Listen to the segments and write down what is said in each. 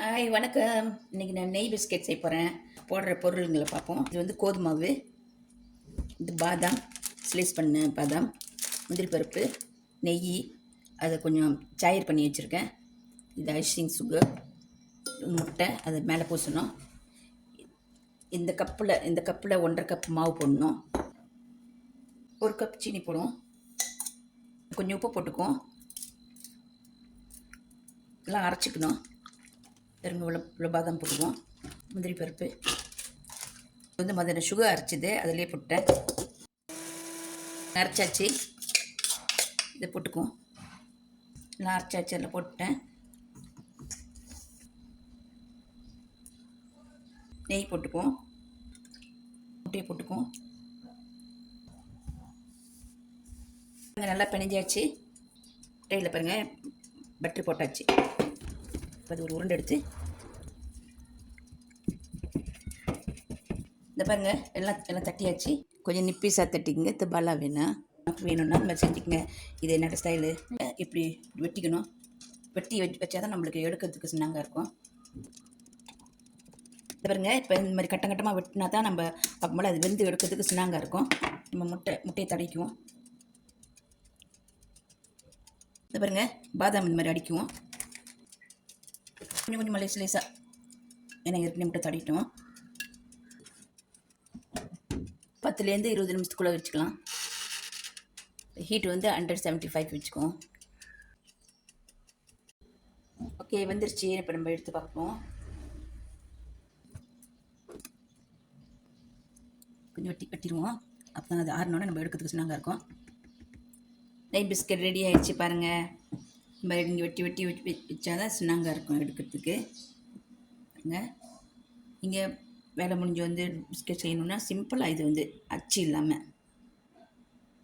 Hi வணக்கம். இன்றைக்கி நான் நெய் பிஸ்கெட் செய்ய போகிறேன். போடுற பொருளுங்களை பார்ப்போம். இது வந்து கோதுமாவு, இது பாதாம், ஸ்லைஸ் பண்ண பாதாம், முந்திரி பருப்பு, நெய், அதை கொஞ்சம் சாயர் பண்ணி வச்சுருக்கேன். இது ஐசிங் சுகர், முட்டை அதை மேலே பூசணும். இந்த கப்பில் 1.5 கப் மாவு போடணும். 1 கப் சீனி போடுவோம். கொஞ்சம் உப்பு போட்டுக்குவோம். எல்லாம் அரைச்சிக்கணும். இவ்வளோ பாதாம் போட்டுக்குவோம். முந்திரி பருப்பு வந்து முதல்ல சுகர் அரைச்சிது அதிலே போட்டேன். அரைச்சாச்சு, இதை போட்டுக்குவோம். எல்லாம் அரைச்சாச்சு, அதில் போட்டேன். நெய் போட்டுக்குவோம். முட்டையை போட்டுக்குவோம். நல்லா பிணைஞ்சாச்சு. முட்டையில் பாருங்கள் பட்டர் போட்டாச்சு. இப்போ அது ஒரு உருண்டை எடுத்து இந்த பாருங்கள் எல்லாம் தட்டியாச்சு. கொஞ்சம் நிப்பீஸாக தட்டிக்குங்க. தபாலா வேணும்னா நம்ம செஞ்சுக்கங்க. இது என்னோட ஸ்டைலு. இப்படி வெட்டிக்கணும். வெட்டி வச்சா தான் நம்மளுக்கு எடுக்கிறதுக்கு சின்னங்க இருக்கும். இந்த பாருங்க, இப்போ இந்த மாதிரி கட்டமாக வெட்டினா தான் நம்ம பார்க்கும்போது அது வெந்து எடுக்கிறதுக்கு சின்னங்க இருக்கும். நம்ம முட்டையை தடிக்குவோம். இந்த பாருங்க, பாதாம் இந்த மாதிரி அடிக்குவோம். கொஞ்சம் கொஞ்சம் லேசாக ஏன்னா ஏற்கனவே முட்டை தடிட்டோம். 10லேருந்து 20 நிமிஷத்துக்குள்ளே வச்சுக்கலாம். ஹீட் வந்து 175 வச்சுக்குவோம். ஓகே, வந்துருச்சு. இப்போ நம்ம எடுத்து பார்ப்போம். கொஞ்சம் வெட்டிடுவோம். அப்போ தான் அது ஆறினோட நம்ம எடுக்கிறதுக்கு சின்னங்க இருக்கும். நெய் பிஸ்கெட் ரெடி ஆகிடுச்சு பாருங்கள். நம்ம இங்கே வெட்டி வச்சா தான் சின்னங்க இருக்கும் எடுக்கிறதுக்கு. பாருங்க, இங்கே வேலை முடிஞ்சு வந்து பிஸ்கெட் செய்யணுன்னா சிம்பிளாக இது வந்து அச்சு இல்லாமல்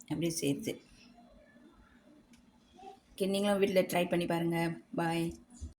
அப்படியே சேர்த்து. ஓகே, நீங்களும் வீட்டில் ட்ரை பண்ணி பாருங்கள். பாய்.